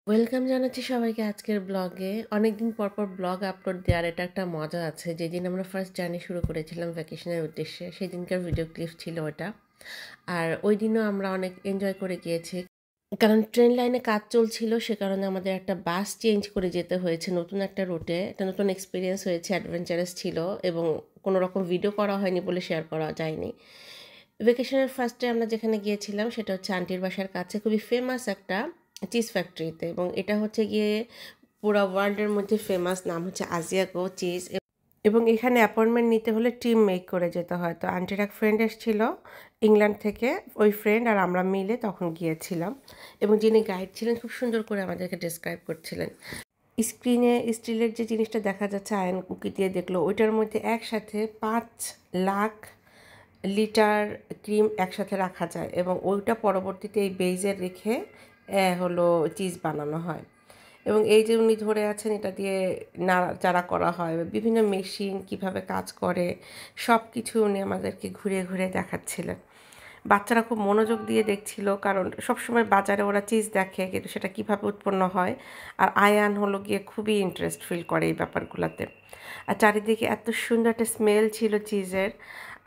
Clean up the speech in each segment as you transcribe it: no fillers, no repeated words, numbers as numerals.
Welcome জানাচ্ছি সবাইকে আজকের ব্লগে। অনেকদিন পর পর ব্লগ আপলোড দেওয়ার এটা একটা মজা আছে। যেদিন আমরা ফার্স্ট জার্নি শুরু করেছিলাম ভ্যাকেশনের উদ্দেশ্যে, সেদিনকার ভিডিও ক্লিপ ছিল ওটা। আর ওই দিনও আমরা অনেক এনজয় করে গিয়েছি, কারণ ট্রেন লাইনে কাজ চলছিল। সে কারণে আমাদের একটা বাস চেঞ্জ করে যেতে হয়েছে নতুন একটা রুটে। একটা নতুন এক্সপিরিয়েন্স হয়েছে, অ্যাডভেঞ্চারাস ছিল এবং কোনো রকম ভিডিও করা হয়নি বলে শেয়ার করা যায়নি। ভ্যাকেশনের ফার্স্টে আমরা যেখানে গিয়েছিলাম সেটা হচ্ছে আন্টির বাসার কাছে খুবই ফেমাস একটা চিজ ফ্যাক্টরিতে, এবং এটা হচ্ছে গিয়ে পুরো ওয়ার্ল্ডের মধ্যে ফেমাস। নাম হচ্ছে আজিয়াগো চিজ, এবং এখানে অ্যাপয়েন্টমেন্ট নিতে হলে টিম মেক করে যেতে হয়। তো আন্টির এক ফ্রেন্ড এসেছিল ইংল্যান্ড থেকে, ওই ফ্রেন্ড আর আমরা মিলে তখন গিয়েছিলাম, এবং যিনি গাইড ছিলেন খুব সুন্দর করে আমাদেরকে ডেসক্রাইব করছিলেন। স্ক্রিনে স্টিলের যে জিনিসটা দেখা যাচ্ছে আয়ন কুকি দিয়ে দেখলো, ওইটার মধ্যে একসাথে 5 লাখ লিটার ক্রিম একসাথে রাখা যায়, এবং ওইটা পরবর্তীতে এই বেইজে রেখে হলো চিজ বানানো হয়। এবং এই যে উনি ধরে আছেন, এটা দিয়ে নাড়াচাড়া করা হয়, বিভিন্ন মেশিন কিভাবে কাজ করে সব কিছু উনি আমাদেরকে ঘুরে ঘুরে দেখাচ্ছিলেন। বাচ্চারা খুব মনোযোগ দিয়ে দেখছিল, কারণ সবসময় বাজারে ওরা চিজ দেখে কিন্তু সেটা কিভাবে উৎপন্ন হয়। আর আয়ান হলো গিয়ে খুবই ইন্টারেস্ট ফিল করে এই ব্যাপারগুলোতে। আর চারিদিকে এত সুন্দর একটা স্মেল ছিল চিজের।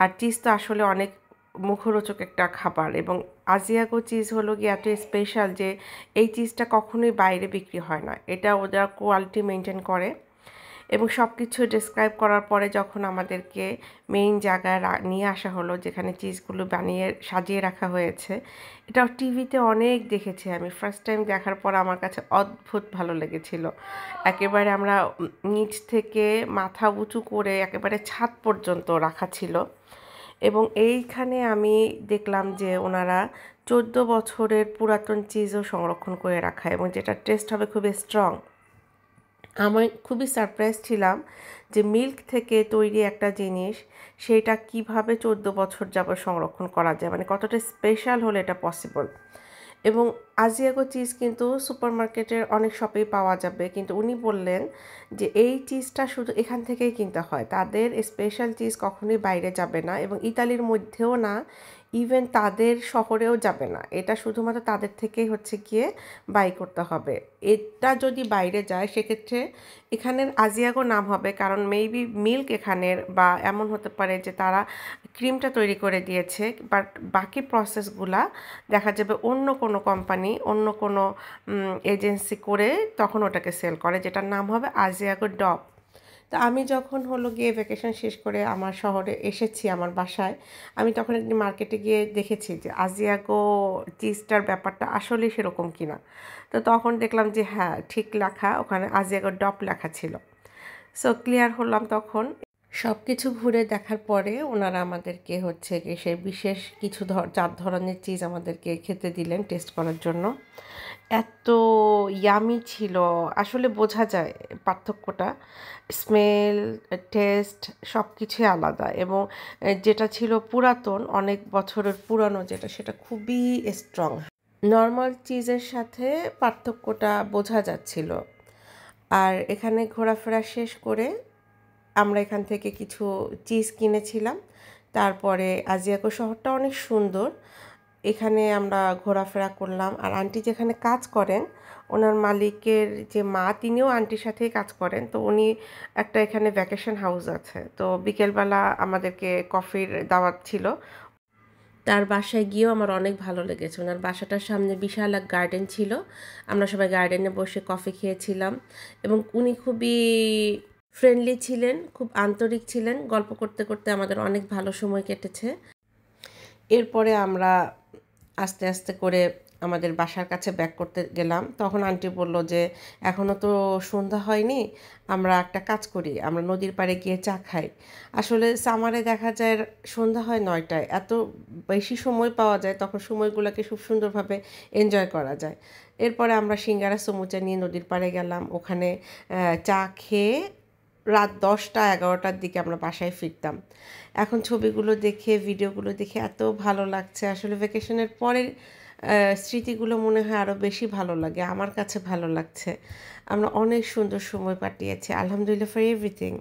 আর চিজ তো আসলে অনেক মুখরোচক একটা খাবার, এবং আজিয়াগো চিজ হলো গিয়ে এত স্পেশাল যে এই চিজটা কখনোই বাইরে বিক্রি হয় না। এটা ওদের কোয়ালিটি মেনটেন করে। এবং সব কিছু ডেসক্রাইব করার পরে যখন আমাদেরকে মেইন জায়গায় নিয়ে আসা হলো, যেখানে চিজগুলো বানিয়ে সাজিয়ে রাখা হয়েছে, এটা টিভিতে অনেক দেখেছি আমি। ফার্স্ট টাইম দেখার পর আমার কাছে অদ্ভুত ভালো লেগেছিল। একেবারে আমরা নিচ থেকে মাথা উঁচু করে একেবারে ছাদ পর্যন্ত রাখা ছিল। এবং এইখানে আমি দেখলাম যে ওনারা 14 বছরের পুরাতন চিজও সংরক্ষণ করে রাখা, এবং যেটা টেস্ট হবে খুবই স্ট্রং। আমি খুবই সারপ্রাইজ ছিলাম যে মিল্ক থেকে তৈরি একটা জিনিস, সেটা কিভাবে 14 বছর যাবত সংরক্ষণ করা যায়, মানে কতটা স্পেশাল হলে এটা পসিবল। এবং আজিয়াগো চিজ কিন্তু সুপার মার্কেটের অনেক শপেই পাওয়া যাবে, কিন্তু উনি বললেন যে এই চিজটা শুধু এখান থেকেই কিনতে হয়, তাদের স্পেশাল চিজ কখনোই বাইরে যাবে না, এবং ইতালির মধ্যেও না, ইভেন তাদের শহরেও যাবে না। এটা শুধুমাত্র তাদের থেকেই হচ্ছে গিয়ে বাই করতে হবে। এটা যদি বাইরে যায় সেক্ষেত্রে এখানের আজিয়াগো নাম হবে, কারণ মেবি মিল্ক এখানের, বা এমন হতে পারে যে তারা ক্রিমটা তৈরি করে দিয়েছে, বাট বাকি প্রসেসগুলা দেখা যাবে অন্য কোনো কোম্পানি, অন্য কোনো এজেন্সি করে তখন ওটাকে সেল করে, যেটার নাম হবে আজিয়াগো ডপ। তো আমি যখন হলো গিয়ে ভ্যাকেশন শেষ করে আমার শহরে এসেছি আমার বাসায়, আমি তখন একদিন মার্কেটে গিয়ে দেখেছি যে আজিয়াগো চিজটার ব্যাপারটা আসলেই সেরকম কিনা। তো তখন দেখলাম যে হ্যাঁ, ঠিক লেখা, ওখানে আজিয়াগো ডপ লেখা ছিল। সো ক্লিয়ার হলাম তখন। সব কিছু ঘুরে দেখার পরে ওনারা আমাদেরকে হচ্ছে গিয়ে সেই বিশেষ কিছু 4 ধরনের চিজ আমাদেরকে খেতে দিলেন টেস্ট করার জন্য। এত ইয়ামি ছিল, আসলে বোঝা যায় পার্থক্যটা। স্মেল, টেস্ট সব কিছুই আলাদা, এবং যেটা ছিল পুরাতন, অনেক বছরের পুরানো যেটা, সেটা খুবই স্ট্রং। নর্মাল চিজের সাথে পার্থক্যটা বোঝা যাচ্ছিল। আর এখানে ঘোরাফেরা শেষ করে আমরা এখান থেকে কিছু চিজ কিনেছিলাম। তারপরে আজিয়াগো শহরটা অনেক সুন্দর, এখানে আমরা ঘোরাফেরা করলাম। আর আন্টি যেখানে কাজ করেন, ওনার মালিকের যে মা, তিনিও আন্টির সাথেই কাজ করেন। তো উনি একটা এখানে ভ্যাকেশন হাউস আছে, তো বিকেলবেলা আমাদেরকে কফির দাওয়াত ছিল। তার বাসায় গিয়েও আমার অনেক ভালো লেগেছে। ওনার বাসাটার সামনে বিশাল এক গার্ডেন ছিল, আমরা সবাই গার্ডেনে বসে কফি খেয়েছিলাম, এবং উনি খুবই ফ্রেন্ডলি ছিলেন, খুব আন্তরিক ছিলেন। গল্প করতে করতে আমাদের অনেক ভালো সময় কেটেছে। এরপরে আমরা আস্তে আস্তে করে আমাদের বাসার কাছে ব্যাক করতে গেলাম। তখন আন্টি বলল যে এখনও তো সন্ধ্যা হয়নি, আমরা একটা কাজ করি, আমরা নদীর পাড়ে গিয়ে চা খাই। আসলে সামারে দেখা যায় সন্ধ্যা হয় 9টায়, এত বেশি সময় পাওয়া যায়, তখন সময়গুলোকে খুব সুন্দরভাবে এনজয় করা যায়। এরপরে আমরা সিঙ্গারা সমুচা নিয়ে নদীর পাড়ে গেলাম, ওখানে চা খেয়ে রাত 10টা-11টার দিকে আমরা বাসায় ফিরতাম। এখন ছবিগুলো দেখে, ভিডিওগুলো দেখে এত ভালো লাগছে। আসলে ভ্যাকেশনের পরের স্মৃতিগুলো মনে হয় আরও বেশি ভালো লাগে, আমার কাছে ভালো লাগছে। আমরা অনেক সুন্দর সময় কাটিয়েছি। আলহামদুলিল্লাহ ফর এভরিথিং।